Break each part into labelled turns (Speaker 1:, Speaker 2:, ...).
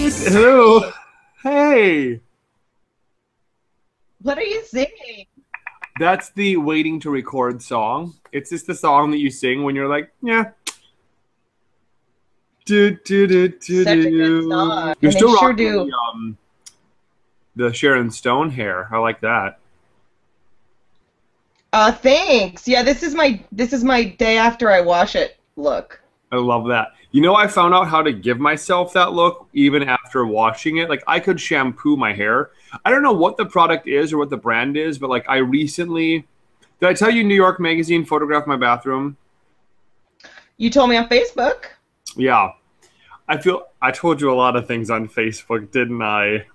Speaker 1: Hello. Hey.
Speaker 2: What are you singing?
Speaker 1: That's the waiting to record song. It's just the song that you sing when you're like, yeah. Do, do, do, do,
Speaker 2: Such a good song.
Speaker 1: do. You're
Speaker 2: And they
Speaker 1: still
Speaker 2: sure
Speaker 1: rocking
Speaker 2: do.
Speaker 1: the Sharon Stone hair. I like that.
Speaker 2: Thanks. Yeah, this is my day after I wash it look.
Speaker 1: I love that. You know, I found out how to give myself that look even after washing it. Like, I could shampoo my hair. I don't know what the product is or what the brand is, but like, I recently, did I tell you New York Magazine photographed my bathroom?
Speaker 2: You told me on Facebook.
Speaker 1: Yeah. I told you a lot of things on Facebook, didn't I?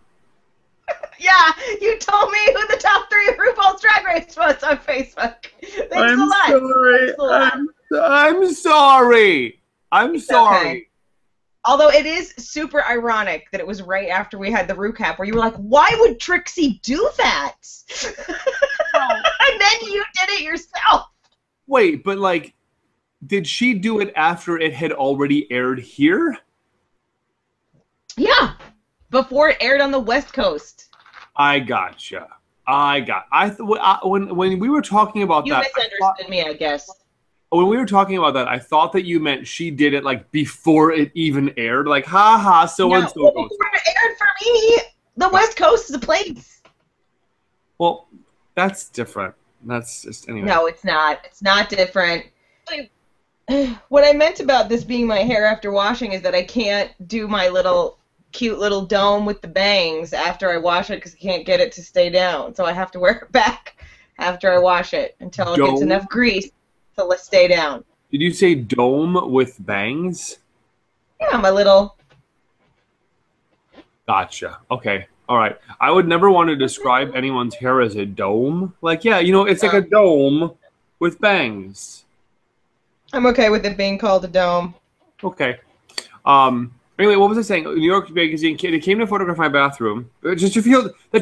Speaker 2: Yeah, you told me who the top three of RuPaul's Drag Race was on Facebook. Thanks a
Speaker 1: I'm
Speaker 2: lot.
Speaker 1: sorry.
Speaker 2: Thanks a lot.
Speaker 1: I'm sorry. I'm
Speaker 2: It's okay.
Speaker 1: sorry.
Speaker 2: Although it is super ironic that it was right after we had the RuCap where you were like, why would Trixie do that?
Speaker 1: Well,
Speaker 2: And then you did it yourself.
Speaker 1: wait, but like, did she do it after it had already aired here?
Speaker 2: Yeah, before it aired on the West Coast.
Speaker 1: I gotcha. When we were talking about
Speaker 2: You
Speaker 1: that,
Speaker 2: misunderstood me, I guess.
Speaker 1: when we were talking about that, I thought that you meant she did it like before it even aired. Like, ha ha, so
Speaker 2: No,
Speaker 1: and so
Speaker 2: well,
Speaker 1: goes.
Speaker 2: before it aired for me, the West Coast is a place.
Speaker 1: Well, that's different. That's just anyway.
Speaker 2: No, it's not. It's not different. What I meant about this being my hair after washing is that I can't do my little cute little dome with the bangs after I wash it because I can't get it to stay down. So I have to wear it back after I wash it until it gets
Speaker 1: Dome?
Speaker 2: enough grease to stay down.
Speaker 1: Did you say dome with bangs?
Speaker 2: Yeah, my little.
Speaker 1: Gotcha. Okay. All right. I would never want to describe anyone's hair as a dome. Like, yeah, you know, it's like a dome with bangs.
Speaker 2: I'm okay with it being called a dome.
Speaker 1: Okay. Anyway, what was I saying? New York Magazine. They came to photograph my bathroom. That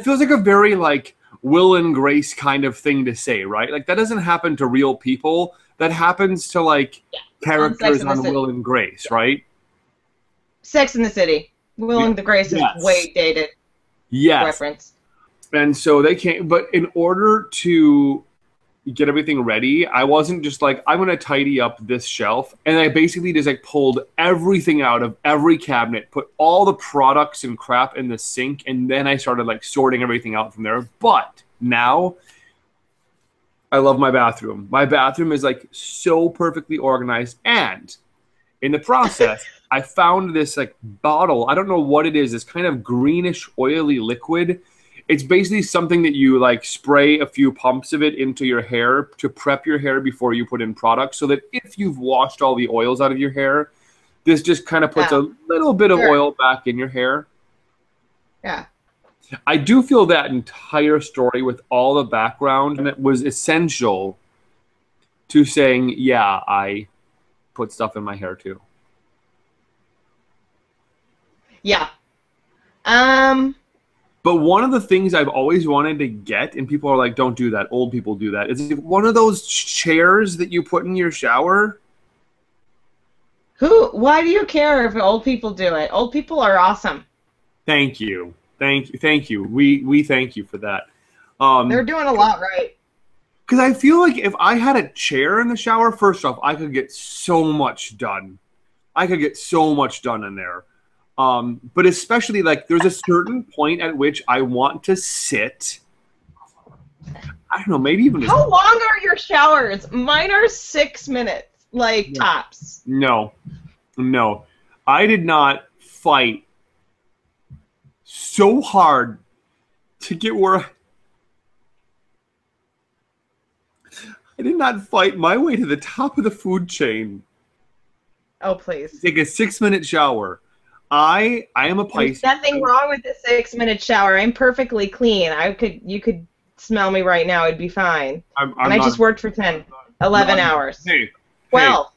Speaker 1: feels like a very like Will and Grace kind of thing to say, right? Like that doesn't happen to real people. That happens to like
Speaker 2: Yeah. On Sex
Speaker 1: characters
Speaker 2: and the
Speaker 1: on
Speaker 2: City.
Speaker 1: Will and Grace, right?
Speaker 2: Sex in the City. Will and the Grace is
Speaker 1: Yes.
Speaker 2: way dated
Speaker 1: Yes.
Speaker 2: reference.
Speaker 1: And so they came, but in order to get everything ready, I wasn't just like, I'm going to tidy up this shelf. And I basically just like pulled everything out of every cabinet, put all the products and crap in the sink, and then I started like sorting everything out from there. But now I love my bathroom. My bathroom is like so perfectly organized. And in the process, I found this like bottle. I don't know what it is. This kind of greenish, oily liquid. It's basically something that you like spray a few pumps of it into your hair to prep your hair before you put in products so that if you've washed all the oils out of your hair, this just kind of puts
Speaker 2: Yeah,
Speaker 1: a little bit of
Speaker 2: sure.
Speaker 1: oil back in your hair.
Speaker 2: Yeah.
Speaker 1: I do feel that entire story with all the background and it was essential to saying, yeah, I put stuff in my hair too.
Speaker 2: Yeah. Um,
Speaker 1: But one of the things I've always wanted to get, and people are like, don't do that. Old people do that. Is one of those chairs that you put in your shower.
Speaker 2: why do you care if old people do it? Old people are awesome.
Speaker 1: Thank you. Thank you. Thank you. We thank you for that.
Speaker 2: They're doing a lot right.
Speaker 1: Because I feel like if I had a chair in the shower, first off, I could get so much done. I could get so much done in there. But especially like there's a certain point at which I want to sit. I don't know, maybe even just
Speaker 2: How long are your showers? Mine are 6 minutes, like tops.
Speaker 1: no, no. I did not fight so hard to get where I did not fight my way to the top of the food chain.
Speaker 2: Oh, please.
Speaker 1: Take a 6 minute shower. I am a
Speaker 2: There's
Speaker 1: Pisces.
Speaker 2: nothing wrong with the 6 minute shower. I'm perfectly clean. You could smell me right now. It'd be fine. And
Speaker 1: I'm
Speaker 2: I
Speaker 1: not.
Speaker 2: just worked for 10, 11
Speaker 1: No,
Speaker 2: hours.
Speaker 1: hey, hey,
Speaker 2: Well,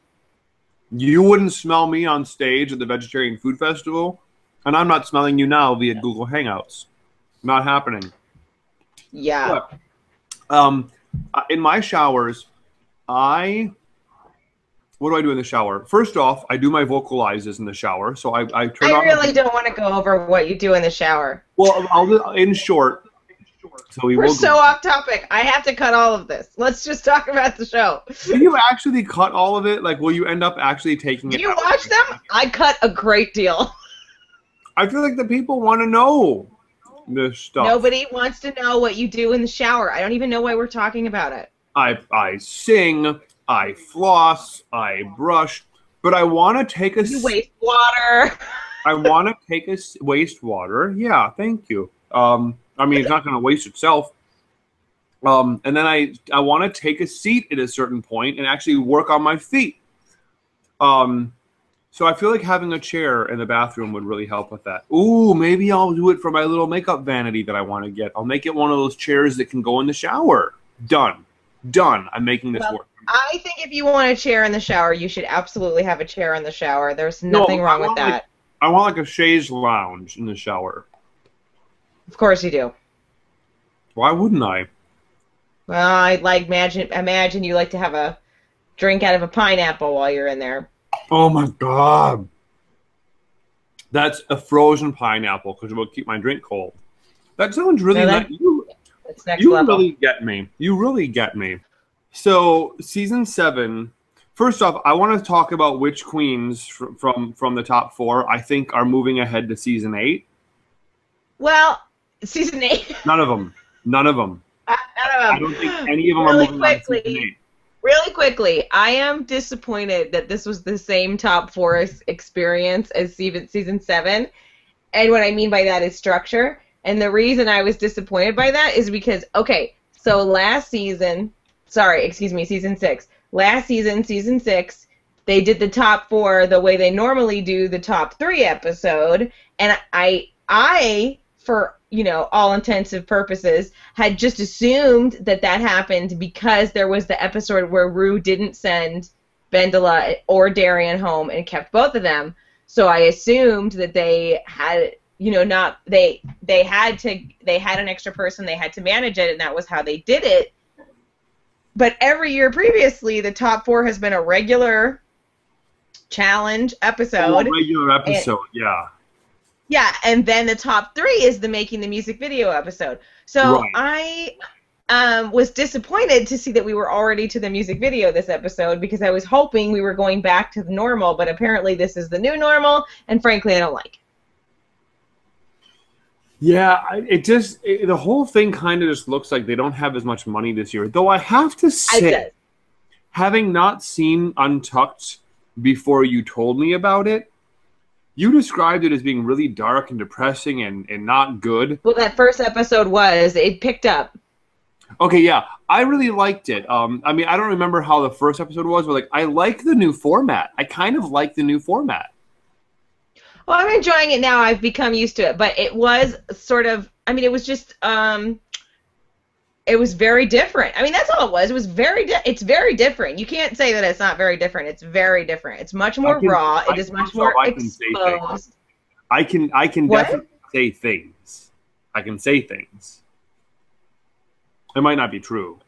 Speaker 1: you wouldn't smell me on stage at the Vegetarian Food Festival, and I'm not smelling you now via Google Hangouts. Not happening.
Speaker 2: yeah.
Speaker 1: But in my showers, I What do I do in the shower? First off, I do my vocalizes in the shower. So I turn
Speaker 2: I
Speaker 1: on.
Speaker 2: really don't want to go over what you do in the shower.
Speaker 1: Well, I'll do in short. So
Speaker 2: We're so off topic. I have to cut all of this. Let's just talk about the show.
Speaker 1: Do you actually cut all of it? Like, will you end up actually taking it?
Speaker 2: Do you watch them? I cut a great deal.
Speaker 1: I feel like the people want to know this stuff.
Speaker 2: Nobody wants to know what you do in the shower. I don't even know why we're talking about it.
Speaker 1: I sing, I floss, I brush, but I want to take a.
Speaker 2: You waste water.
Speaker 1: I want to take a wastewater. Yeah, thank you. I mean, it's not going to waste itself. And then I want to take a seat at a certain point and actually work on my feet. So I feel like having a chair in the bathroom would really help with that. Ooh, maybe I'll do it for my little makeup vanity that I want to get. I'll make it one of those chairs that can go in the shower. Done. I'm making this work.
Speaker 2: I think if you want a chair in the shower, you should absolutely have a chair in the shower. There's nothing wrong with that.
Speaker 1: I want like a chaise lounge in the shower.
Speaker 2: Of course you do.
Speaker 1: Why wouldn't I?
Speaker 2: Well, I'd like imagine you like to have a drink out of a pineapple while you're in there.
Speaker 1: Oh my god. That's a frozen pineapple because it will keep my drink cold. That sounds really nice. You really get me. You really get me. So, season 7, first off, I want to talk about which queens from the top 4 I think are moving ahead to season 8.
Speaker 2: Well, season 8.
Speaker 1: None of them. I don't think any of them are moving on to season 8.
Speaker 2: Really quickly, I am disappointed that this was the same top 4 experience as season 7. And what I mean by that is structure. And the reason I was disappointed by that is because, okay, so season 6. Last season, season 6, they did the top 4 the way they normally do the top 3 episode. And I for, all intensive purposes, had just assumed that happened because there was the episode where Ru didn't send Bendela or Darian home and kept both of them. So I assumed that they had, they had an extra person, they had to manage it, and that was how they did it. But every year previously, the top 4 has been a regular challenge episode.
Speaker 1: Yeah.
Speaker 2: Yeah, and then the top 3 is the making the music video episode. So right. I was disappointed to see that we were already to the music video this episode because I was hoping we were going back to the normal, but apparently this is the new normal, and frankly, I don't like it.
Speaker 1: Yeah, the whole thing kind of just looks like they don't have as much money this year. Though I have to say, having not seen Untucked before you told me about it, you described it as being really dark and depressing and not good.
Speaker 2: Well, that first episode it picked up.
Speaker 1: Okay, yeah. I really liked it. I mean, I don't remember how the first episode was, but I like the new format. I kind of like the new format.
Speaker 2: Well, I'm enjoying it now. I've become used to it. But it was sort of, it was just, it was very different. I mean, that's all it was. It was it's very different. You can't say that it's not very different. It's very different. It's much more raw. It is much more exposed.
Speaker 1: I can definitely say things. I can say things. It might not be true.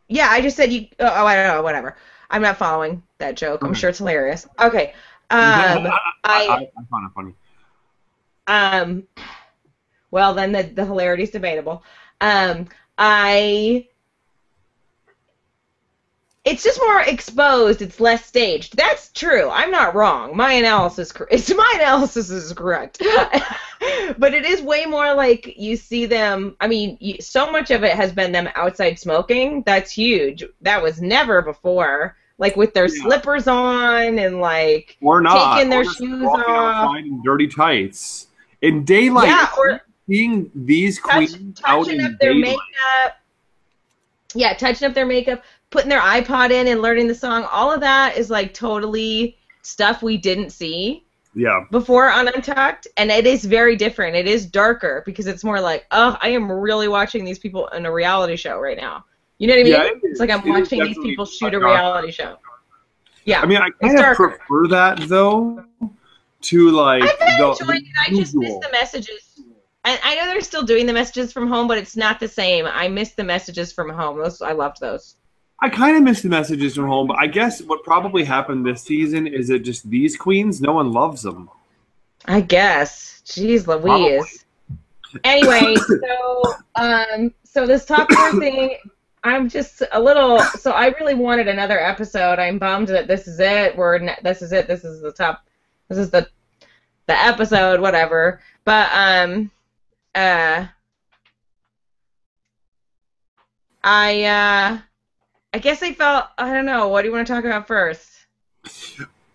Speaker 2: Yeah, I just said I don't know, whatever. I'm not following that joke. I'm sure it's hilarious. Okay. I
Speaker 1: found it funny.
Speaker 2: Well, then the hilarity is debatable. It's just more exposed. It's less staged. That's true. I'm not wrong. My analysis is correct. But it is way more like you see them. I mean, so much of it has been them outside smoking. That's huge. That was never before. Like with their slippers on and
Speaker 1: or not
Speaker 2: taking their shoes off
Speaker 1: in dirty tights in daylight.
Speaker 2: Yeah, or
Speaker 1: seeing these queens out in
Speaker 2: their makeup. Yeah, touching up their makeup, putting their iPod in and learning the song. All of that is totally stuff we didn't see before on Untucked, and it is very different. It is darker because it's more like, I am really watching these people in a reality show right now. You know what I mean? Yeah, it's like I'm watching these people shoot a reality show. Yeah.
Speaker 1: I mean, I kind of prefer that, though, to,
Speaker 2: I've been enjoying it. I just miss the messages. I know they're still doing the messages from home, but it's not the same. I miss the messages from home. I loved those.
Speaker 1: I kind of miss the messages from home, but I guess what probably happened this season is that just these queens, no one loves them.
Speaker 2: I guess. Jeez
Speaker 1: Probably.
Speaker 2: Louise. Anyway, so this top 4 thing, I'm just a little. So I really wanted another episode. I'm bummed that this is it. This is it. This is the top. This is the episode. Whatever. But I guess I felt. I don't know. What do you want to talk about first?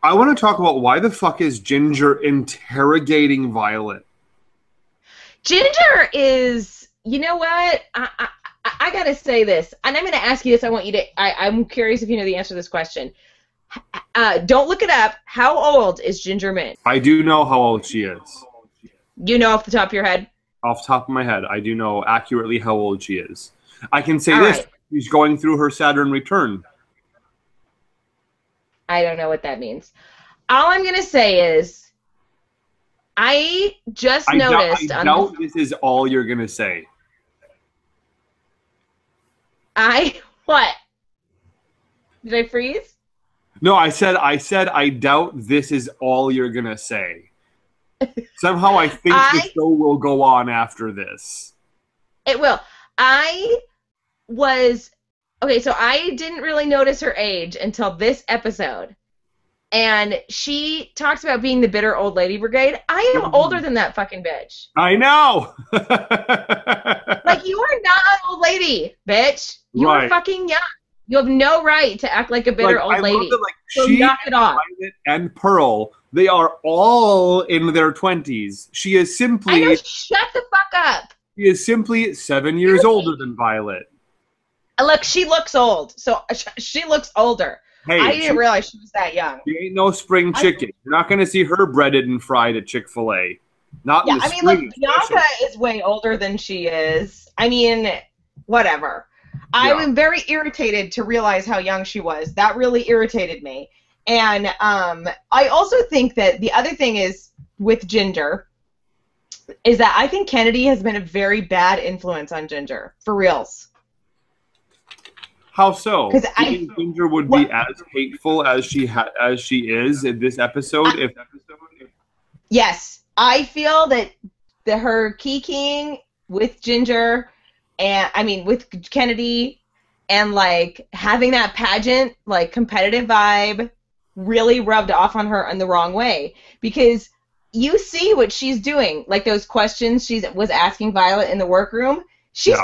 Speaker 1: I want to talk about why the fuck is Ginger interrogating Violet?
Speaker 2: Ginger is, you know what? I gotta say this, and I'm gonna ask you this. I want you to. I'm curious if you know the answer to this question. Don't look it up. How old is Ginger Mint?
Speaker 1: I do know how old she is.
Speaker 2: You know off the top of your head?
Speaker 1: Off the top of my head, I do know accurately how old she is. I can say
Speaker 2: All
Speaker 1: this:
Speaker 2: right.
Speaker 1: she's going through her Saturn return.
Speaker 2: I don't know what that means. All I'm gonna say is, I just noticed.
Speaker 1: I doubt this is all you're gonna say.
Speaker 2: What? Did I freeze?
Speaker 1: No, I said I doubt this is all you're gonna say. Somehow I think the show will go on after this.
Speaker 2: It will. Okay, so I didn't really notice her age until this episode. And she talks about being the bitter old lady brigade. I am older than that fucking bitch.
Speaker 1: I know.
Speaker 2: Like, you are not an old lady, bitch. You are fucking young. You have no right to act like a bitter old lady.
Speaker 1: That,
Speaker 2: so knock it off.
Speaker 1: Violet and Pearl, they are all in their 20s. She is simply.
Speaker 2: I know, shut the fuck up.
Speaker 1: She is simply 7 years older than Violet.
Speaker 2: Look, she looks old. So she looks older.
Speaker 1: Hey,
Speaker 2: I didn't realize she was that young.
Speaker 1: She ain't no spring chicken. You're not going to see her breaded and fried at Chick-fil-A. Not
Speaker 2: yeah, I mean, look, Bianca is way older than she is. I mean, whatever. I was very irritated to realize how young she was. That really irritated me. And I also think that the other thing is with Ginger is that I think Kennedy has been a very bad influence on Ginger, for reals.
Speaker 1: How so? Because Ginger would be as hateful as she is in this episode.
Speaker 2: Yes, I feel that her kikiing with Ginger, and I mean with Kennedy, and like having that pageant like competitive vibe, really rubbed off on her in the wrong way. Because you see what she's doing, like those questions she was asking Violet in the workroom. She's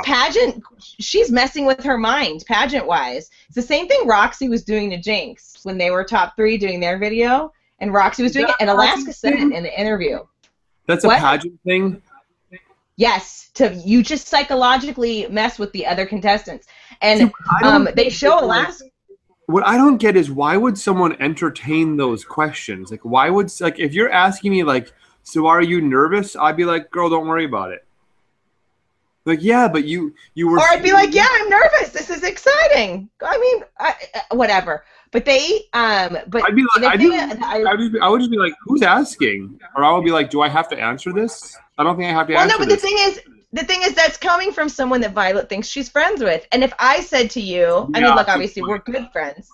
Speaker 2: she's messing with her mind, pageant-wise. It's the same thing Roxy was doing to Jinx when they were top 3 doing their video, and Roxy was doing it, and Alaska said it in the interview.
Speaker 1: That's a pageant thing?
Speaker 2: Yes, you just psychologically mess with the other contestants. And they show Alaska.
Speaker 1: What I don't get is why would someone entertain those questions? Like, why would, like, if you're asking me, like, so are you nervous? I'd be like, girl, don't worry about it. Like, yeah, but you were.
Speaker 2: Or I'd be like, yeah, I'm nervous. This is exciting. I mean, whatever. But they, but
Speaker 1: I'd be like, I would just be like, who's asking? Or I would be like, do I have to answer this? I don't think I have to answer this.
Speaker 2: Well, no, but the thing is that's coming from someone that Violet thinks she's friends with. And if I said to you, I mean, look, obviously we're good friends.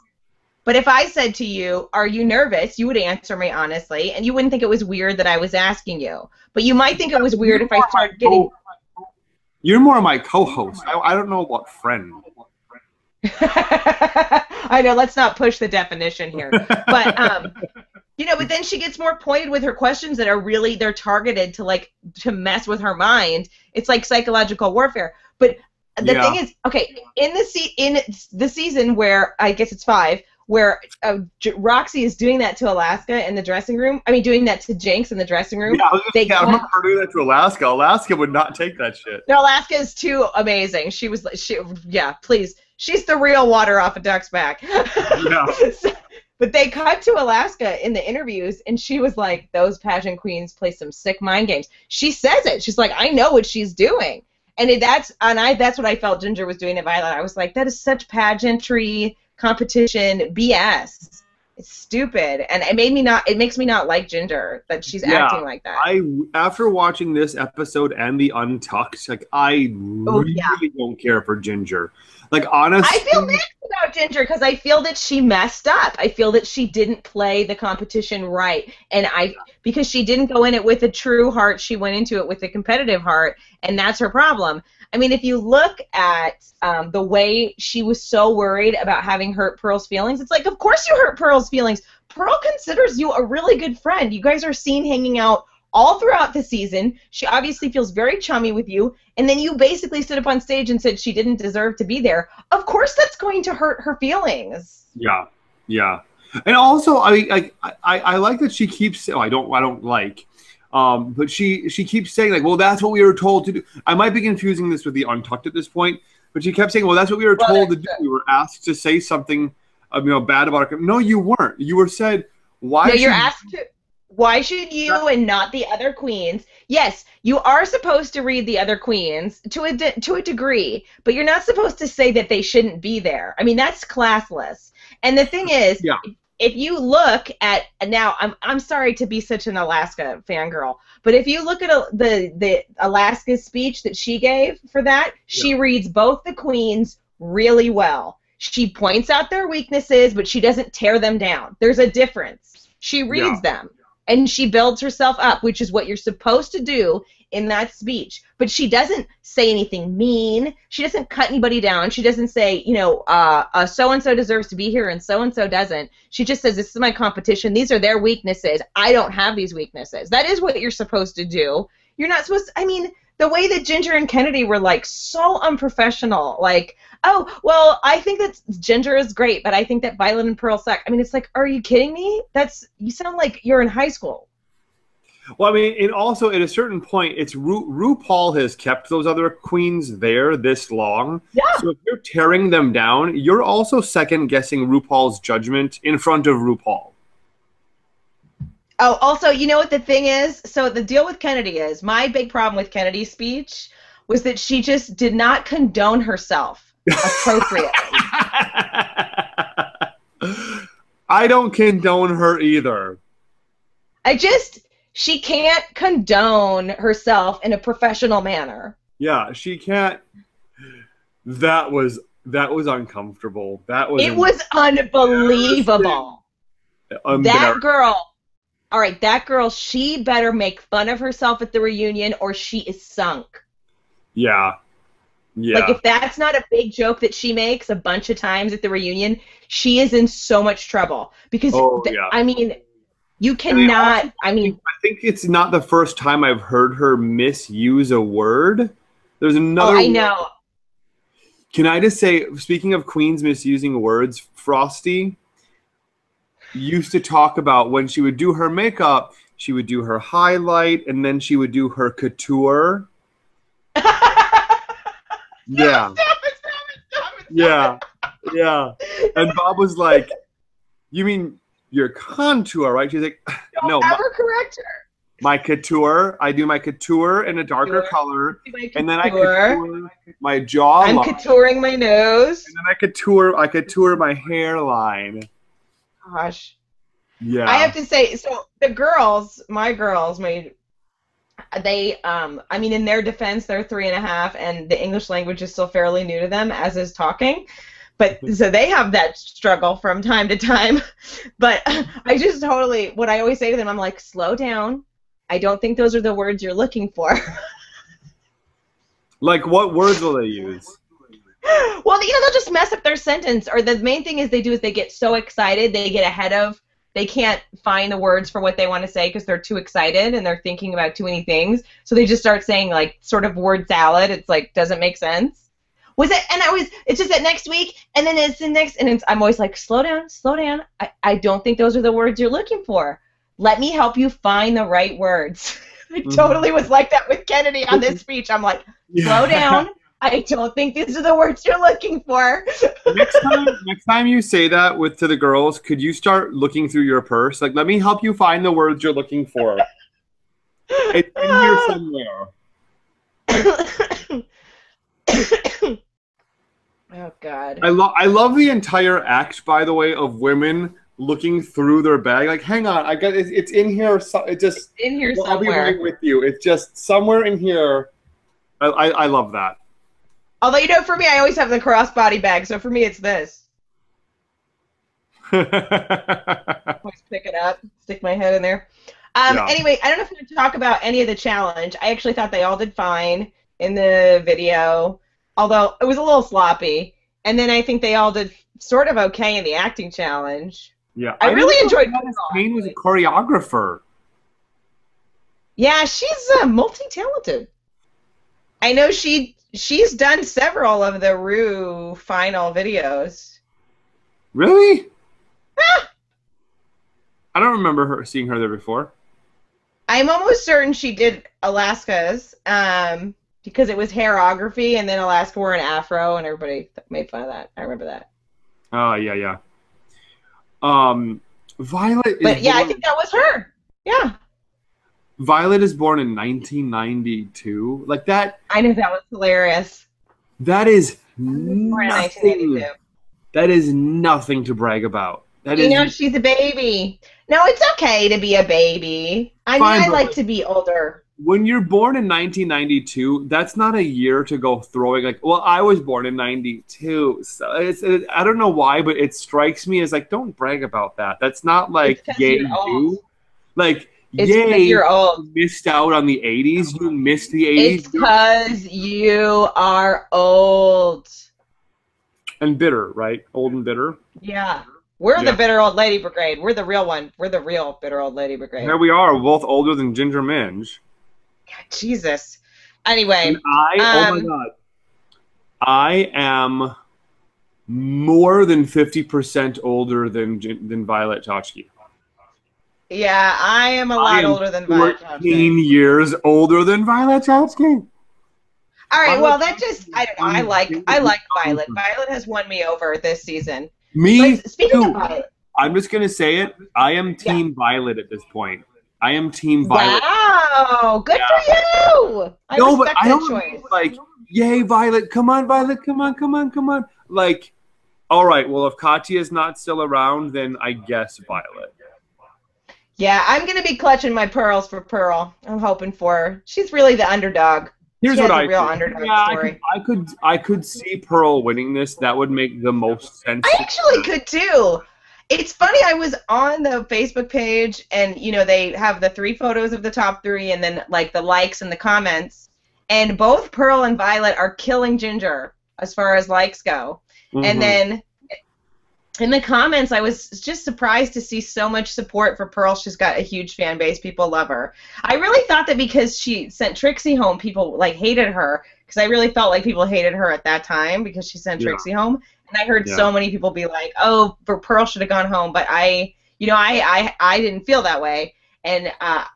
Speaker 2: But if I said to you, are you nervous? You would answer me honestly, and you wouldn't think it was weird that I was asking you. But you might think it was weird if I started getting.
Speaker 1: You're more my co-host. I don't know about friend.
Speaker 2: I know. Let's not push the definition here. But but then she gets more pointed with her questions that are really they're targeted to mess with her mind. It's like psychological warfare. But the thing is, okay, in the season where I guess it's 5, where Roxy is doing that to Alaska in the dressing room. I mean, doing that to Jinx in the dressing room.
Speaker 1: Yeah, I remember her doing that to Alaska. Alaska would not take that shit.
Speaker 2: No, Alaska is too amazing. Please. She's the real water off a duck's back. Yeah. But they cut to Alaska in the interviews, and she was like, those pageant queens play some sick mind games. She says it. She's like, I know what she's doing. And that's what I felt Ginger was doing to Violet. I was like, that is such pageantry competition BS. It's stupid, and it makes me not like Ginger that she's acting like that.
Speaker 1: After watching this episode and the Untucked, like I really don't care for Ginger. Like, honestly,
Speaker 2: I feel mixed about Ginger because I feel that she messed up. I feel that she didn't play the competition right, and because she didn't go in it with a true heart, she went into it with a competitive heart, and that's her problem. I mean, if you look at the way she was so worried about having hurt Pearl's feelings, it's like, of course you hurt Pearl's feelings. Pearl considers you a really good friend. You guys are seen hanging out all throughout the season. She obviously feels very chummy with you, and then you basically stood up on stage and said she didn't deserve to be there. Of course that's going to hurt her feelings.
Speaker 1: Yeah, yeah. And also, I like that she keeps. Oh, I don't like. But she keeps saying, like, well, that's what we were told to do. I might be confusing this with the Untucked at this point, but she kept saying, well, that's what we were told to do. We were asked to say something, bad about her. No, you weren't. You were said, why?
Speaker 2: No, you're asked to. Why should you and not the other queens? Yes, you are supposed to read the other queens to a degree, but you're not supposed to say that they shouldn't be there. I mean, that's classless. And the thing is, if you look at now, I'm sorry to be such an Alaska fangirl, but if you look at the Alaska speech that she gave for that, she reads both the queens really well. She points out their weaknesses, but she doesn't tear them down. There's a difference. She reads them. And she builds herself up, which is what you're supposed to do in that speech. But she doesn't say anything mean. She doesn't cut anybody down. She doesn't say, so-and-so deserves to be here and so-and-so doesn't. She just says, this is my competition. These are their weaknesses. I don't have these weaknesses. That is what you're supposed to do. You're not supposed to, I mean, the way that Ginger and Kennedy were, like, so unprofessional. Like, oh, well, I think that Ginger is great, but I think that Violet and Pearl suck. I mean, it's like, are you kidding me? You sound like you're in high school.
Speaker 1: Well, I mean, and also at a certain point, it's RuPaul has kept those other queens there this long.
Speaker 2: Yeah.
Speaker 1: So if you're tearing them down, you're also second-guessing RuPaul's judgment in front of RuPaul.
Speaker 2: Oh, also, you know what the thing is? So the deal with Kennedy is, my big problem with Kennedy's speech was that she just did not condone herself appropriately.
Speaker 1: I don't condone her either.
Speaker 2: She can't condone herself in a professional manner.
Speaker 1: Yeah, she can't. That was uncomfortable.
Speaker 2: It was unbelievable. That girl. All right, that girl, she better make fun of herself at the reunion or she is sunk.
Speaker 1: Yeah. Yeah.
Speaker 2: Like, if that's not a big joke that she makes a bunch of times at the reunion, she is in so much trouble. Because, I mean, you cannot,
Speaker 1: I think it's not the first time I've heard her misuse a word. There's another
Speaker 2: I know.
Speaker 1: Can I just say, speaking of queens misusing words, Frosty used to talk about when she would do her makeup, she would do her highlight, and then she would do her couture. Yeah.
Speaker 2: Stop it.
Speaker 1: Yeah. And Bob was like, you mean your contour, right? She's like, no.
Speaker 2: Don't ever correct her.
Speaker 1: My couture. I do my couture in a darker color. And then I couture my jawline.
Speaker 2: I'm coutouring my nose.
Speaker 1: And then I couture my hairline.
Speaker 2: Gosh.
Speaker 1: Yeah.
Speaker 2: I have to say, so the girls, they, I mean, in their defense, they're 3.5, and the English language is still fairly new to them, as is talking. But so they have that struggle from time to time. But I just totally, what I always say to them, I'm like, slow down. I don't think those are the words you're looking for.
Speaker 1: Like, what words will they use?
Speaker 2: Well, they'll just mess up their sentence. Or the main thing they get so excited, they get ahead of, they can't find the words for what they want to say because they're too excited and they're thinking about too many things. So they just start saying, like, sort of word salad. It's like, doesn't make sense. It's just that next week, and then it's the next, and I'm always like, slow down. I don't think those are the words you're looking for. Let me help you find the right words. I totally was like that with Kennedy on this speech. I'm like, slow down. I don't think these are the words you're looking for.
Speaker 1: Next time you say that to the girls, could you start looking through your purse? Like, let me help you find the words you're looking for. It's in here somewhere.
Speaker 2: Oh, God.
Speaker 1: I love the entire act, by the way, of women looking through their bag. Like, hang on, I got it's in here. It's
Speaker 2: in here somewhere.
Speaker 1: I'll be right with you. It's just somewhere in here. I love that.
Speaker 2: Although, you know, for me, I always have the crossbody bag, so for me, it's this. Always pick it up, stick my head in there.
Speaker 1: Yeah.
Speaker 2: Anyway, I don't know if we can talk about any of the challenge. I actually thought they all did fine in the video, although it was a little sloppy. And then I think they all did sort of okay in the acting challenge.
Speaker 1: Yeah.
Speaker 2: I really enjoyed
Speaker 1: Alice Payne was a choreographer.
Speaker 2: Yeah, she's multi-talented. I know she's done several of the Rue final videos.
Speaker 1: Really?
Speaker 2: Ah,
Speaker 1: I don't remember seeing her there before.
Speaker 2: I'm almost certain she did Alaska's because it was hairography, and then Alaska wore an afro, and everybody made fun of that. I remember that.
Speaker 1: Oh, yeah, yeah. Violet
Speaker 2: But
Speaker 1: is
Speaker 2: yeah, I
Speaker 1: born,
Speaker 2: think that was her. Yeah,
Speaker 1: Violet is born in 1992. Like that.
Speaker 2: I knew that was hilarious.
Speaker 1: That is
Speaker 2: Born in
Speaker 1: nothing.
Speaker 2: 1982.
Speaker 1: That is nothing to brag about. That
Speaker 2: You
Speaker 1: is
Speaker 2: know, she's a baby. No, it's okay to be a baby. I mean,
Speaker 1: fine,
Speaker 2: I
Speaker 1: but
Speaker 2: like to be older.
Speaker 1: when you're born in 1992, that's not a year to go throwing like. Well, I was born in 92, so I don't know why, but it strikes me as like, don't brag about that. That's not like
Speaker 2: It's 'cause
Speaker 1: yay
Speaker 2: you're old.
Speaker 1: you. Like
Speaker 2: It's because
Speaker 1: yay,
Speaker 2: you're old.
Speaker 1: you missed out on the 80s. You missed the
Speaker 2: It's
Speaker 1: 80s
Speaker 2: because you are old.
Speaker 1: and bitter, right? Old and bitter.
Speaker 2: Yeah. We're the
Speaker 1: Yeah.
Speaker 2: bitter old lady brigade. We're the real one. We're the real bitter old lady brigade.
Speaker 1: Here we are, both older than Ginger Minge.
Speaker 2: Jesus.
Speaker 1: And
Speaker 2: Anyway,
Speaker 1: oh my
Speaker 2: um,
Speaker 1: God, I am more than 50% older than Violet Chachki.
Speaker 2: yeah, I am a
Speaker 1: I
Speaker 2: lot
Speaker 1: am
Speaker 2: older than Violet
Speaker 1: 14
Speaker 2: Chachki.
Speaker 1: years older than Violet Chachki.
Speaker 2: All right, well,
Speaker 1: Violet
Speaker 2: that just,
Speaker 1: Chachki
Speaker 2: I don't know. I like Violet.
Speaker 1: is
Speaker 2: Violet has won me over this season.
Speaker 1: me
Speaker 2: But speaking
Speaker 1: too.
Speaker 2: of Violet,
Speaker 1: I'm just gonna say it. I am
Speaker 2: yeah.
Speaker 1: Team Violet at this point. I am Team Violet.
Speaker 2: Wow, good
Speaker 1: Yeah.
Speaker 2: for you. I
Speaker 1: No, but
Speaker 2: respect
Speaker 1: I
Speaker 2: that
Speaker 1: don't
Speaker 2: choice.
Speaker 1: like, yay, Violet, come on, Violet, come on, come on, come on. Like, all right, well, if Katya's not still around, then I guess Violet.
Speaker 2: Yeah, I'm gonna be clutching my pearls for Pearl. I'm hoping for her. She's really the underdog.
Speaker 1: Here's
Speaker 2: She
Speaker 1: what
Speaker 2: has
Speaker 1: I
Speaker 2: a real
Speaker 1: think.
Speaker 2: underdog
Speaker 1: Yeah,
Speaker 2: story.
Speaker 1: I could see Pearl winning this. That would make the most sense.
Speaker 2: I actually could too. It's funny, I was on the Facebook page and you know they have the 3 photos of the top 3 and then like the likes and the comments. And both Pearl and Violet are killing Ginger as far as likes go.
Speaker 1: Mhm.
Speaker 2: And then in the comments, I was just surprised to see so much support for Pearl. She's got a huge fan base. People love her. I really thought that because she sent Trixie home, people like hated her. Because I really felt like people hated her at that time because she sent
Speaker 1: Yeah.
Speaker 2: Trixie home. And I heard
Speaker 1: Yeah.
Speaker 2: so many people be like, "Oh, Pearl should have gone home." But I didn't feel that way. And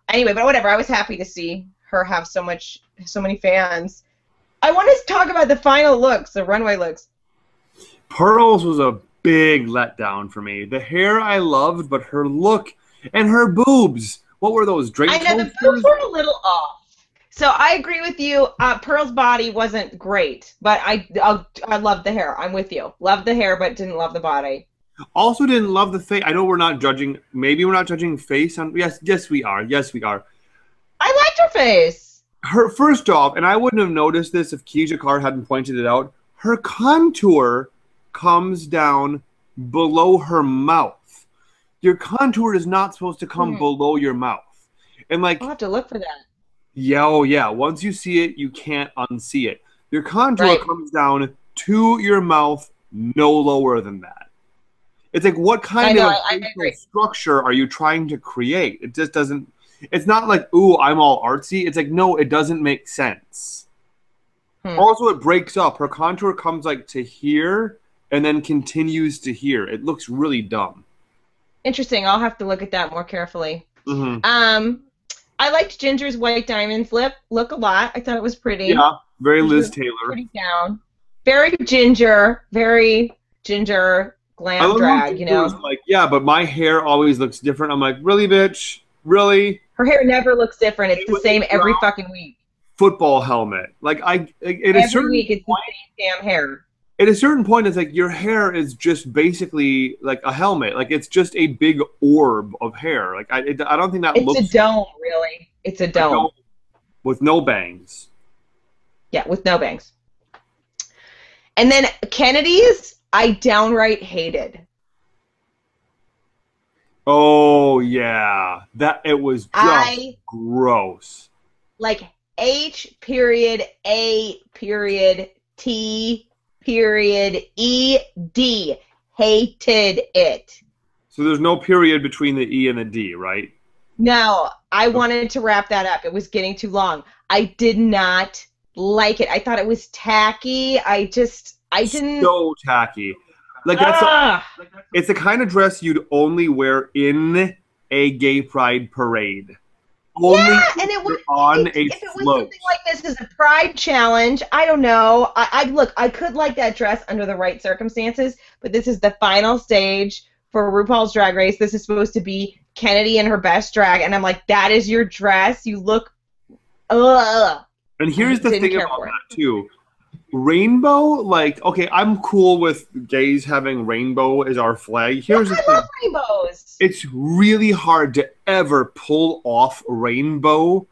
Speaker 2: anyway, but whatever. I was happy to see her have so many fans. I want to talk about the final looks, the runway looks.
Speaker 1: Pearl's was a big letdown for me. The hair I loved, but her look and her boobs. What were those? Drink
Speaker 2: I know the
Speaker 1: toasters?
Speaker 2: boobs were a little off. So I agree with you. Pearl's body wasn't great, but I loved the hair. I'm with you. Loved the hair, but didn't love the body.
Speaker 1: Also didn't love the face. I know we're not judging. Maybe we're not judging face on. Yes, we are. Yes, we are.
Speaker 2: I liked her face.
Speaker 1: Her first off, and I wouldn't have noticed this if Keisha Carr hadn't pointed it out. Her contour comes down below her mouth. Your contour is not supposed to come below your mouth. And like,
Speaker 2: I'll have to look for that.
Speaker 1: yeah, oh yeah. Once you see it, you can't unsee it. Your contour
Speaker 2: Right.
Speaker 1: comes down to your mouth, no lower than that. It's like, what kind of
Speaker 2: I agree.
Speaker 1: facial structure are you trying to create? It just doesn't. It's not like, ooh, I'm all artsy. It's like, no, it doesn't make sense. Also, it breaks up. Her contour comes like to here and then continues to here. It looks really dumb.
Speaker 2: Interesting. I'll have to look at that more carefully.
Speaker 1: Mm-hmm.
Speaker 2: I liked Ginger's white diamond look a lot. I thought it was pretty.
Speaker 1: Yeah, very Liz
Speaker 2: Ginger,
Speaker 1: Taylor.
Speaker 2: Pretty down. Very ginger
Speaker 1: I
Speaker 2: glam
Speaker 1: love
Speaker 2: drag,
Speaker 1: when
Speaker 2: you
Speaker 1: Ginger was
Speaker 2: know.
Speaker 1: like, yeah, but my hair always looks different. I'm like, really, bitch? Really?
Speaker 2: Her hair never looks different. It's the
Speaker 1: was
Speaker 2: same
Speaker 1: a
Speaker 2: every
Speaker 1: brown
Speaker 2: fucking week.
Speaker 1: Football helmet. Like, at a
Speaker 2: Every
Speaker 1: certain
Speaker 2: week it's the
Speaker 1: point,
Speaker 2: same damn hair.
Speaker 1: at a certain point, it's like your hair is just basically like a helmet. Like, it's just a big orb of hair. Like, I don't think that
Speaker 2: It's
Speaker 1: looks
Speaker 2: a dome, really. It's a dome.
Speaker 1: with no bangs.
Speaker 2: Yeah, with no bangs. And then Kennedy's, I downright hated.
Speaker 1: Oh yeah, that it was just gross.
Speaker 2: Like H period A period T period E D. Hated it.
Speaker 1: So there's no period between the E and the D, right?
Speaker 2: No, I wanted to wrap that up. It was getting too long. I did not like it. I thought it was tacky. I didn't.
Speaker 1: So tacky. Like it's the kind of dress you'd only wear in a gay pride parade. Only
Speaker 2: and it was
Speaker 1: on
Speaker 2: if
Speaker 1: a
Speaker 2: it was
Speaker 1: float.
Speaker 2: something like this as a pride challenge, I don't know. I could like that dress under the right circumstances, but this is the final stage for RuPaul's Drag Race. This is supposed to be Kennedy in her best drag, and I'm like, that is your dress? You look ugh.
Speaker 1: And here's the thing about that too. Rainbow, like, okay, I'm cool with gays having rainbow as our flag. Here's the thing.
Speaker 2: I love rainbows.
Speaker 1: It's really hard to ever pull off rainbow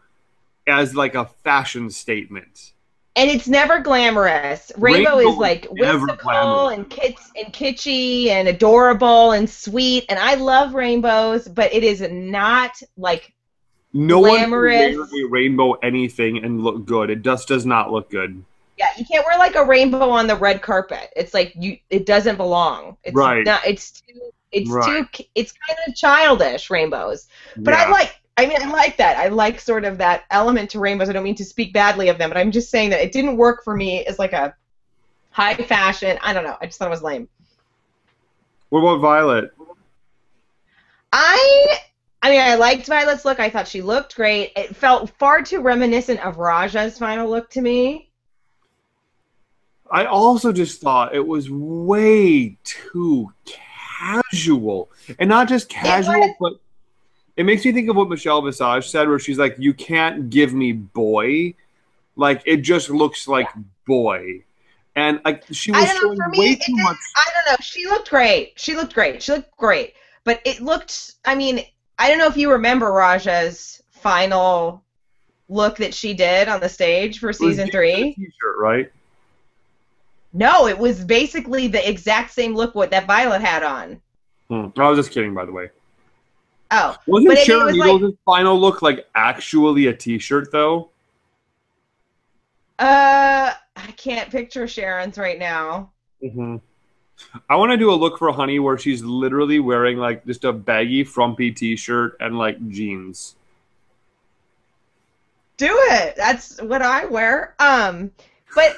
Speaker 1: as like a fashion statement.
Speaker 2: And it's never glamorous. Rainbow is like whimsical and kitschy and adorable and sweet. And I love rainbows, but it is not like glamorous.
Speaker 1: No one can wear a rainbow anything and look good. It just does not look good.
Speaker 2: Yeah, you can't wear like a rainbow on the red carpet. It's like it doesn't belong. It's not. It's kind of childish, rainbows. But
Speaker 1: yeah.
Speaker 2: I like that. I like sort of that element to rainbows. I don't mean to speak badly of them, but I'm just saying that it didn't work for me as like a high fashion. I don't know. I just thought it was lame.
Speaker 1: What about Violet?
Speaker 2: I liked Violet's look. I thought she looked great. It felt far too reminiscent of Raja's final look to me.
Speaker 1: I also just thought it was way too casual. And not just casual, but it makes me think of what Michelle Visage said, where she's like, you can't give me boy. Like, it just looks like boy. And like she was showing way too much.
Speaker 2: I don't know. She looked great. But it looked, I don't know if you remember Raja's final look that she did on the stage for season 3.
Speaker 1: T-shirt, right?
Speaker 2: No, it was basically the exact same look that Violet had on.
Speaker 1: I was just kidding, by the way.
Speaker 2: Oh.
Speaker 1: Wasn't Sharon Needles' final look like actually a T-shirt, though?
Speaker 2: I can't picture Sharon's right now.
Speaker 1: Mm-hmm. I want to do a look for Honey where she's literally wearing like just a baggy, frumpy T-shirt and like jeans.
Speaker 2: Do it. That's what I wear. But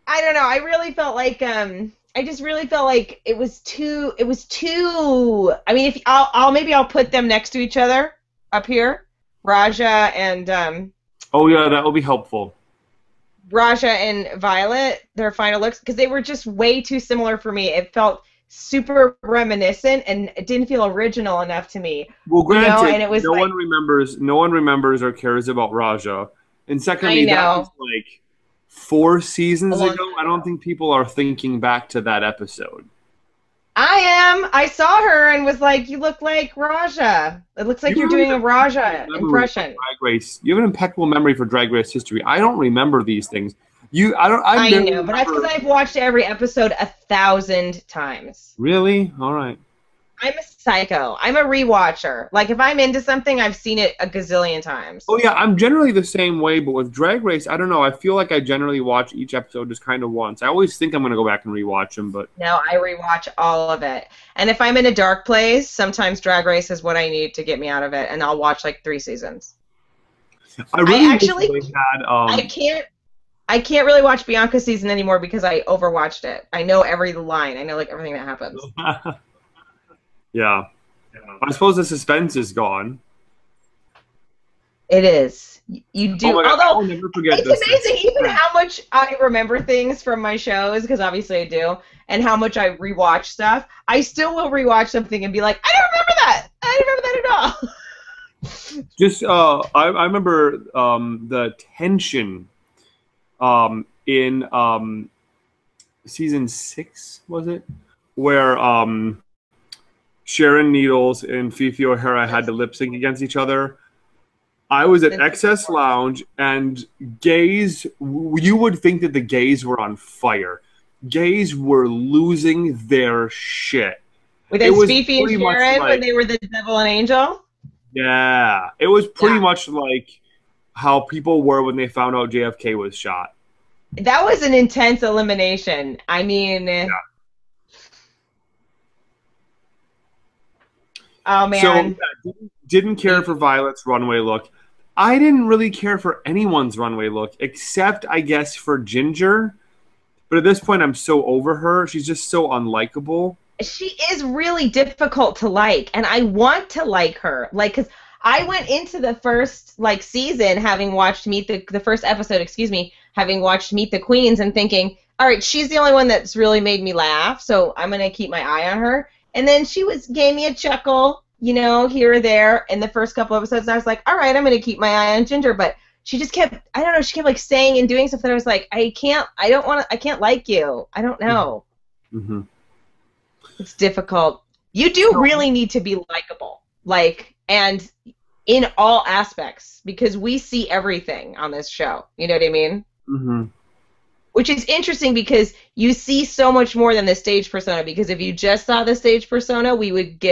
Speaker 2: I don't know. I really felt like I just really felt like it was too. I mean, if I'll put them next to each other up here, Raja and.
Speaker 1: Oh yeah, that will be helpful.
Speaker 2: Raja and Violet, their final looks, because they were just way too similar for me. It felt super reminiscent, and it didn't feel original enough to me.
Speaker 1: Well, granted,
Speaker 2: and it was
Speaker 1: no one remembers or cares about Raja. And secondly, that was like 4 seasons ago. I don't think people are thinking back to that episode.
Speaker 2: I am. I saw her and was like, "You look like Raja. It looks like you're doing a Raja impression."
Speaker 1: Drag Race. You have an impeccable memory for Drag Race history. I don't remember these things.
Speaker 2: I know, but that's because I've watched every episode 1,000 times.
Speaker 1: Really? All right.
Speaker 2: I'm a psycho. I'm a rewatcher. Like, if I'm into something, I've seen it a gazillion times.
Speaker 1: Oh, yeah, I'm generally the same way, but with Drag Race, I don't know. I feel like I generally watch each episode just kind of once. I always think I'm going to go back and rewatch them, but...
Speaker 2: No, I rewatch all of it. And if I'm in a dark place, sometimes Drag Race is what I need to get me out of it, and I'll watch, like, 3 seasons. I can't really watch Bianca's season anymore because I overwatched it. I know every line. I know, like, everything that happens.
Speaker 1: Yeah. I suppose the suspense is gone.
Speaker 2: It is. You do.
Speaker 1: Oh my God,
Speaker 2: although
Speaker 1: I'll never forget
Speaker 2: it's amazing even how much I remember things from my shows, because obviously I do, and how much I rewatch stuff. I still will rewatch something and be like, I don't remember that. I don't remember that at all.
Speaker 1: Just I remember the tension in season 6, was it? Where Sharon Needles and Fifi O'Hara had to lip sync against each other. I was at Excess Lounge, and gays, you would think that the gays were on fire. Gays were losing their shit.
Speaker 2: With Fifi and Sharon when they were the devil and angel?
Speaker 1: Yeah. It was pretty much like how people were when they found out JFK was shot.
Speaker 2: That was an intense elimination. I mean... Yeah. Oh, man.
Speaker 1: So, didn't care for Violet's runway look. I didn't really care for anyone's runway look, except, I guess, for Ginger. But at this point, I'm so over her. She's just so unlikable.
Speaker 2: She is really difficult to like, and I want to like her. Like, because I went into the first, like, season having watched the first episode, having watched Meet the Queens and thinking, all right, she's the only one that's really made me laugh, so I'm going to keep my eye on her. And then gave me a chuckle, you know, here or there in the first couple episodes. And I was like, all right, I'm going to keep my eye on Ginger. But she just kept, I don't know, she kept like saying and doing stuff that I was like, I can't like you. I don't know.
Speaker 1: Mm-hmm.
Speaker 2: It's difficult. You do really need to be likable, like, and in all aspects, because we see everything on this show. You know what I mean?
Speaker 1: Mm-hmm.
Speaker 2: Which is interesting because you see so much more than the stage persona, because if you just saw the stage persona, we would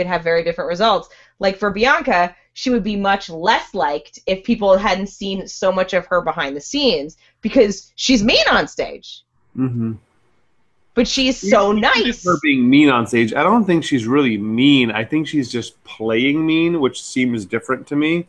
Speaker 2: have very different results. Like for Bianca, she would be much less liked if people hadn't seen so much of her behind the scenes, because she's mean on stage.
Speaker 1: Mm-hmm.
Speaker 2: But she's so nice.
Speaker 1: Her being mean on stage, I don't think she's really mean. I think she's just playing mean, which seems different to me.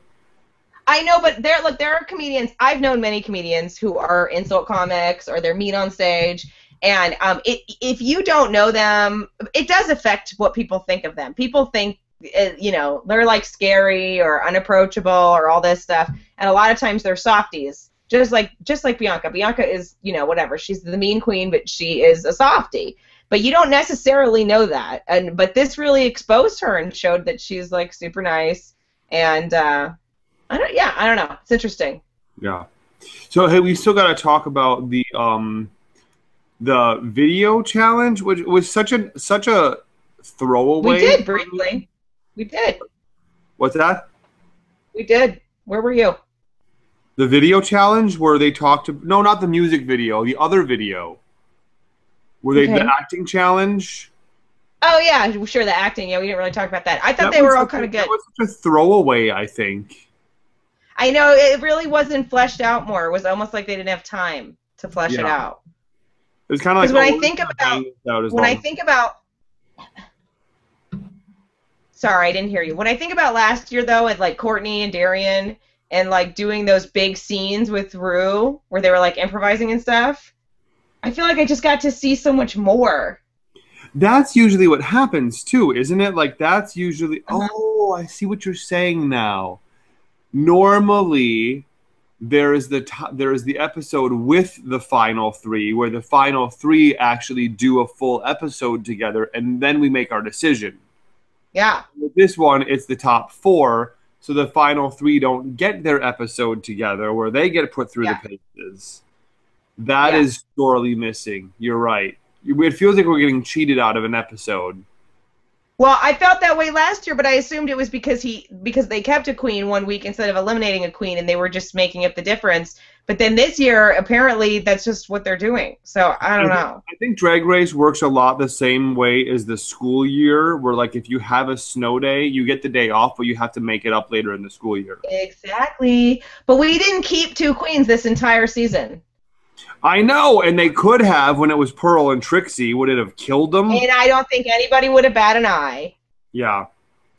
Speaker 2: I know, but there are comedians. I've known many comedians who are insult comics or they're mean on stage, and if you don't know them, it does affect what people think of them. People think, you know, they're like scary or unapproachable or all this stuff, and a lot of times they're softies. Just like Bianca. Bianca is, you know, whatever. She's the mean queen, but she is a softie. But you don't necessarily know that, but this really exposed her and showed that she's like super nice and. I don't know. It's interesting.
Speaker 1: Yeah. So hey, we still got to talk about the video challenge, which was such a throwaway.
Speaker 2: We did briefly. We did.
Speaker 1: What's that?
Speaker 2: We did. Where were you?
Speaker 1: The video challenge where they talked to no, not the music video, the other video. Were they the acting challenge?
Speaker 2: Oh yeah, sure, the acting. Yeah, we didn't really talk about that. I thought they were all kind of good.
Speaker 1: That was such a throwaway, I think.
Speaker 2: I know, it really wasn't fleshed out more. It was almost like they didn't have time to flesh it out.
Speaker 1: It was kind of like
Speaker 2: when I think about sorry, I didn't hear you. When I think about last year though, with like Courtney and Darian and like doing those big scenes with Ru where they were like improvising and stuff, I feel like I just got to see so much more.
Speaker 1: That's usually what happens too, isn't it? Like that's usually oh, I see what you're saying now. Normally, there is the episode with the final three, where the final three actually do a full episode together, and then we make our decision.
Speaker 2: Yeah.
Speaker 1: With this one, it's the top four, so the final three don't get their episode together, where they get put through the paces. That is sorely missing. You're right. It feels like we're getting cheated out of an episode.
Speaker 2: Well, I felt that way last year, but I assumed it was because they kept a queen one week instead of eliminating a queen, and they were just making up the difference. But then this year, apparently, that's just what they're doing. So I don't know. I
Speaker 1: think Drag Race works a lot the same way as the school year, where like if you have a snow day, you get the day off, but you have to make it up later in the school year.
Speaker 2: Exactly. But we didn't keep two queens this entire season.
Speaker 1: I know, and they could have when it was Pearl and Trixie. Would it have killed them?
Speaker 2: And I don't think anybody would have batted an eye.
Speaker 1: Yeah.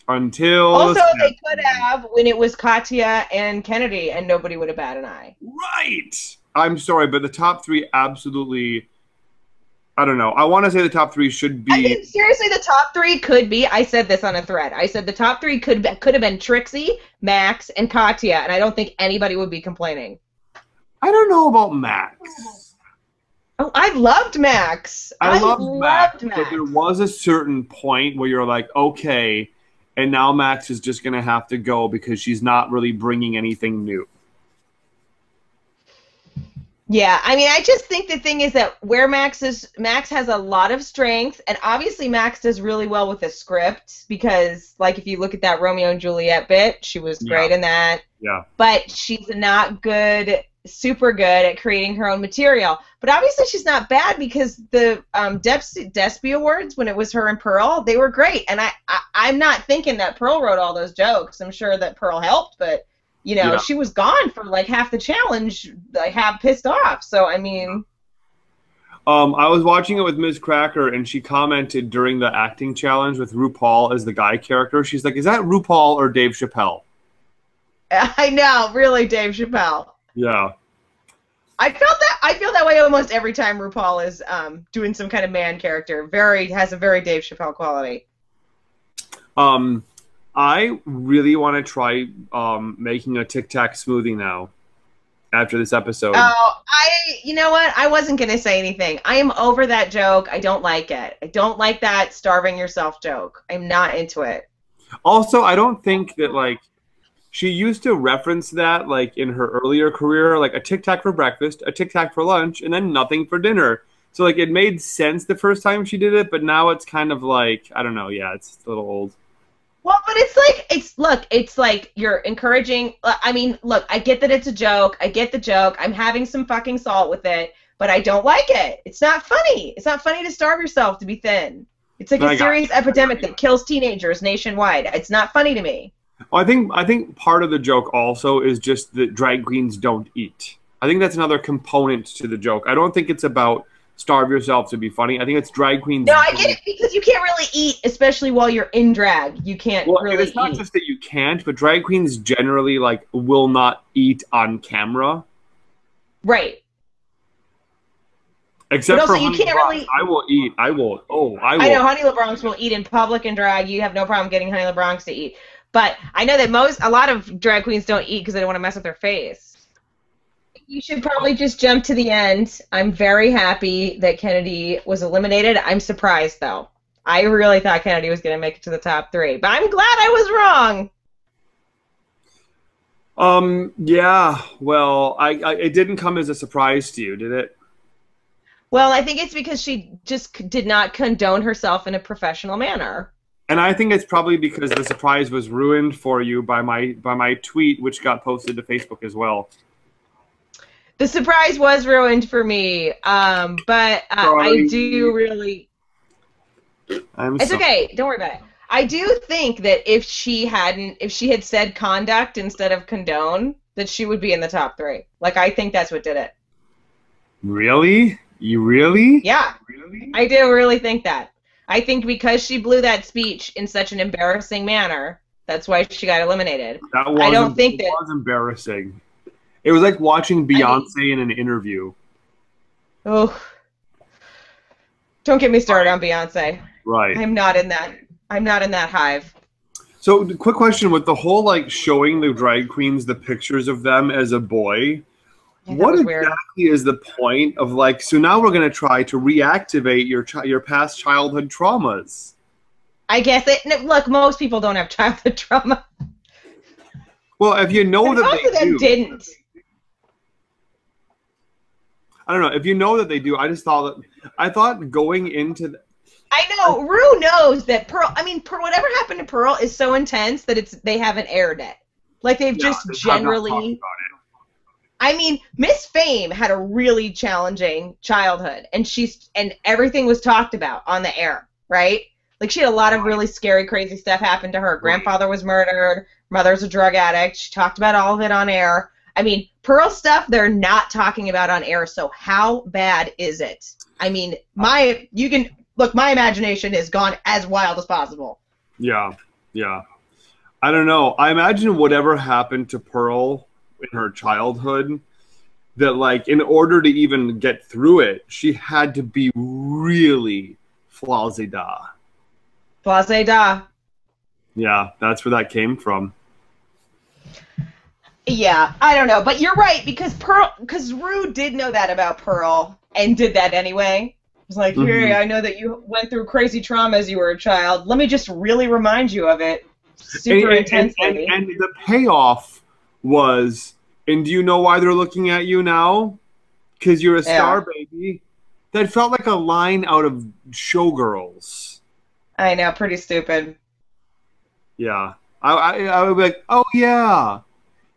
Speaker 1: Until...
Speaker 2: Also, they could have when it was Katya and Kennedy, and nobody would have batted an eye.
Speaker 1: Right! I'm sorry, but the top three absolutely... I don't know. I want to say the top three should be...
Speaker 2: I think, seriously, the top three could be... I said this on a thread. I said the top three could have been Trixie, Max, and Katya, and I don't think anybody would be complaining.
Speaker 1: I don't know about Max.
Speaker 2: Oh, I loved Max.
Speaker 1: I loved Max. But there was a certain point where you're like, okay, and now Max is just going to have to go because she's not really bringing anything new.
Speaker 2: Yeah, I mean, I just think the thing is that where Max has a lot of strength, and obviously Max does really well with the script because, like, if you look at that Romeo and Juliet bit, she was
Speaker 1: Yeah,
Speaker 2: great in that.
Speaker 1: yeah,
Speaker 2: But she's not good, super good at creating her own material. But obviously she's not bad because the Despy Awards, when it was her and Pearl, they were great. And I'm not thinking that Pearl wrote all those jokes. I'm sure that Pearl helped, but
Speaker 1: yeah.
Speaker 2: she was gone for like half the challenge, like half pissed off. So I mean,
Speaker 1: I was watching it with Ms. Cracker, and she commented during the acting challenge with RuPaul as the guy character. She's like, "Is that RuPaul or Dave Chappelle?"
Speaker 2: I know, really, Dave Chappelle.
Speaker 1: Yeah.
Speaker 2: I feel that way almost every time RuPaul is doing some kind of man character. Has a very Dave Chappelle quality.
Speaker 1: I really want to try making a Tic Tac smoothie now after this episode.
Speaker 2: Oh, you know what? I wasn't going to say anything. I am over that joke. I don't like it. I don't like that starving yourself joke. I'm not into it.
Speaker 1: Also, I don't think that, like, she used to reference that, like, in her earlier career, like a Tic Tac for breakfast, a Tic Tac for lunch, and then nothing for dinner. So, like, it made sense the first time she did it, but now it's kind of like, I don't know, yeah, it's a little old.
Speaker 2: Well, but it's like you're encouraging. I mean, look, I get that it's a joke. I get the joke. I'm having some fucking salt with it, but I don't like it. It's not funny. It's not funny to starve yourself to be thin. It's like a serious epidemic that kills teenagers nationwide. It's not funny to me.
Speaker 1: Well, I think part of the joke also is just that drag queens don't eat. I think that's another component to the joke. I don't think it's about starve yourself to be funny. I think it's drag queens.
Speaker 2: No, I get it because you can't really eat, especially while you're in drag. You can't really eat.
Speaker 1: It's not just that you can't, but drag queens generally like will not eat on camera.
Speaker 2: Right.
Speaker 1: Except
Speaker 2: but also,
Speaker 1: for
Speaker 2: you can't really.
Speaker 1: I will eat. I will. Oh, I will.
Speaker 2: I know Honey LeBronx will eat in public and drag. You have no problem getting Honey LeBronx to eat. But I know that a lot of drag queens don't eat because they don't want to mess with their face. You should probably just jump to the end. I'm very happy that Kennedy was eliminated. I'm surprised, though. I really thought Kennedy was going to make it to the top 3. But I'm glad I was
Speaker 1: wrong. Yeah. Well, it didn't come as a surprise to you, did it?
Speaker 2: Well, I think it's because she just did not condone herself in a professional manner.
Speaker 1: And I think it's probably because the surprise was ruined for you by my tweet, which got posted to Facebook as well.
Speaker 2: The surprise was ruined for me, but I do really. It's okay. Don't worry about it. I do think that if she had said conduct instead of condone, that she would be in the top 3. Like, I think that's what did it.
Speaker 1: Really? You really?
Speaker 2: Yeah. Really? I do really think that. I think because she blew that speech in such an embarrassing manner, that's why she got eliminated.
Speaker 1: That was embarrassing. It was like watching Beyonce in an interview.
Speaker 2: Oh, don't get me started on Beyonce.
Speaker 1: Right.
Speaker 2: I'm not in that hive.
Speaker 1: So, quick question: with the whole like showing the drag queens the pictures of them as a boy, what exactly is the point of like? So now we're going to try to reactivate your past childhood traumas.
Speaker 2: I guess look, most people don't have childhood trauma.
Speaker 1: Well, if you know that they do,
Speaker 2: didn't.
Speaker 1: I don't know. If you know that they do, I thought going into.
Speaker 2: I know Rue knows that Pearl. I mean, whatever happened to Pearl is so intense that they haven't aired it. Like they've just generally. I mean, Miss Fame had a really challenging childhood, and everything was talked about on the air, right? Like she had a lot of really scary, crazy stuff happen to her. Grandfather was murdered. Mother's a drug addict. She talked about all of it on air. I mean, Pearl stuff they're not talking about on air. So how bad is it? I mean, my imagination has gone as wild as possible.
Speaker 1: Yeah. I don't know. I imagine whatever happened to Pearl in her childhood, that like in order to even get through it, she had to be really flazé-da.
Speaker 2: Flazé-da.
Speaker 1: Yeah, that's where that came from.
Speaker 2: Yeah, I don't know, but you're right because Rue did know that about Pearl and did that anyway. It was like, hey, I know that you went through crazy trauma as you were a child. Let me just really remind you of it. Super intensely.
Speaker 1: And the payoff was, and do you know why they're looking at you now? because you're a
Speaker 2: Yeah.
Speaker 1: star, baby. That felt like a line out of Showgirls.
Speaker 2: I know, pretty stupid.
Speaker 1: Yeah. I would be like, oh, yeah.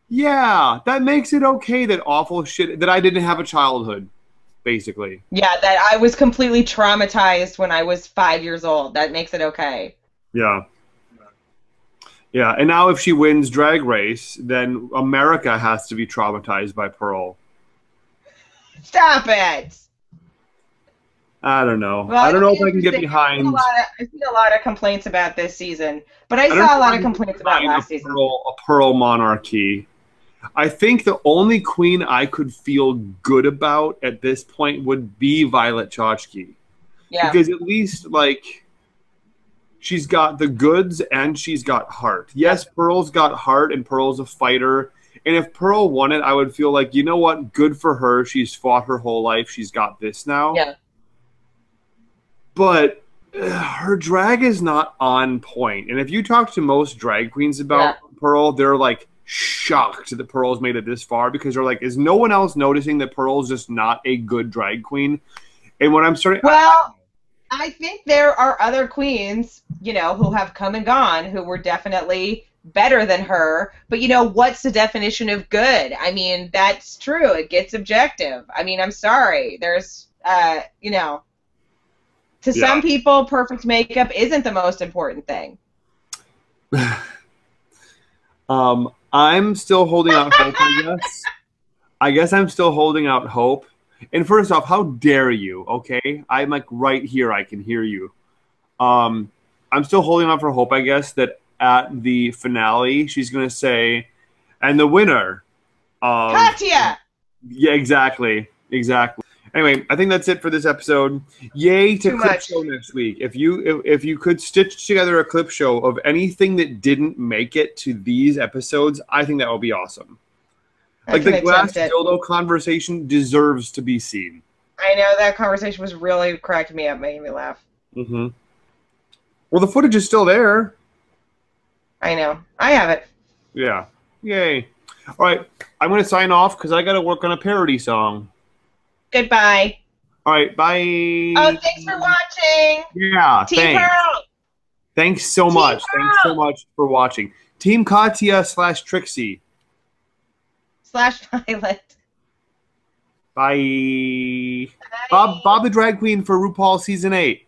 Speaker 1: Yeah. That makes it okay that awful shit, that I didn't have a childhood, basically.
Speaker 2: Yeah, that I was completely traumatized when I was 5 years old. That makes it okay.
Speaker 1: Yeah. Yeah. And now if she wins Drag Race, then America has to be traumatized by Pearl.
Speaker 2: Stop it.
Speaker 1: I don't know.
Speaker 2: Well,
Speaker 1: I don't
Speaker 2: it'll
Speaker 1: know
Speaker 2: be
Speaker 1: if I can get
Speaker 2: interesting.
Speaker 1: behind.
Speaker 2: I've seen a lot of complaints about this season, but I
Speaker 1: I don't know
Speaker 2: saw a
Speaker 1: if
Speaker 2: lot
Speaker 1: I
Speaker 2: of
Speaker 1: can get
Speaker 2: complaints about
Speaker 1: behind
Speaker 2: last season.
Speaker 1: A Pearl monarchy. I think the only queen I could feel good about at this point would be Violet Chachki.
Speaker 2: Yeah.
Speaker 1: Because at least, like, she's got the goods and she's got heart. Yes,
Speaker 2: Yep.
Speaker 1: Pearl's got heart and Pearl's a fighter. And if Pearl won it, I would feel like, you know what? Good for her. She's fought her whole life. She's got this now.
Speaker 2: Yeah.
Speaker 1: But her drag is not on point. And if you talk to most drag queens
Speaker 2: Yeah.
Speaker 1: about Pearl, they're like shocked that Pearl's made it this far because they're like, is no one else noticing that Pearl's just not a good drag queen? And when I'm starting,
Speaker 2: Well, I think there are other queens, who have come and gone who were definitely better than her. But what's the definition of good? I mean, that's true. It gets objective. I mean, I'm sorry. There's, to
Speaker 1: yeah.
Speaker 2: some people, perfect makeup isn't the most important thing.
Speaker 1: I'm still holding out hope, I guess. I guess I'm still holding out hope. And first off, how dare you? Okay, I'm like right here. I can hear you. I'm still holding out for hope. I guess that at the finale, she's gonna say, "And the winner of
Speaker 2: Katya!
Speaker 1: yeah, exactly. Anyway, I think that's it for this episode. Yay to
Speaker 2: Too
Speaker 1: clip
Speaker 2: much.
Speaker 1: show next week. If you could stitch together a clip show of anything that didn't make it to these episodes, I think that would be awesome.
Speaker 2: I
Speaker 1: Like
Speaker 2: can
Speaker 1: the glass
Speaker 2: attempt it.
Speaker 1: dildo conversation deserves to be seen.
Speaker 2: I know that conversation was really cracking me up, making me laugh.
Speaker 1: Mm-hmm. Well, the footage is still there.
Speaker 2: I know. I have it.
Speaker 1: Yeah. Yay. All right. I'm going to sign off because I got to work on a parody song.
Speaker 2: Goodbye.
Speaker 1: All right. Bye.
Speaker 2: Oh, thanks for watching.
Speaker 1: Yeah.
Speaker 2: Team
Speaker 1: Thanks.
Speaker 2: Pearl.
Speaker 1: Thanks so
Speaker 2: Team
Speaker 1: much.
Speaker 2: Pearl.
Speaker 1: Thanks so much for watching. Team Katya / Trixie.
Speaker 2: /Violet.
Speaker 1: Bye. Bob the drag queen for RuPaul season 8.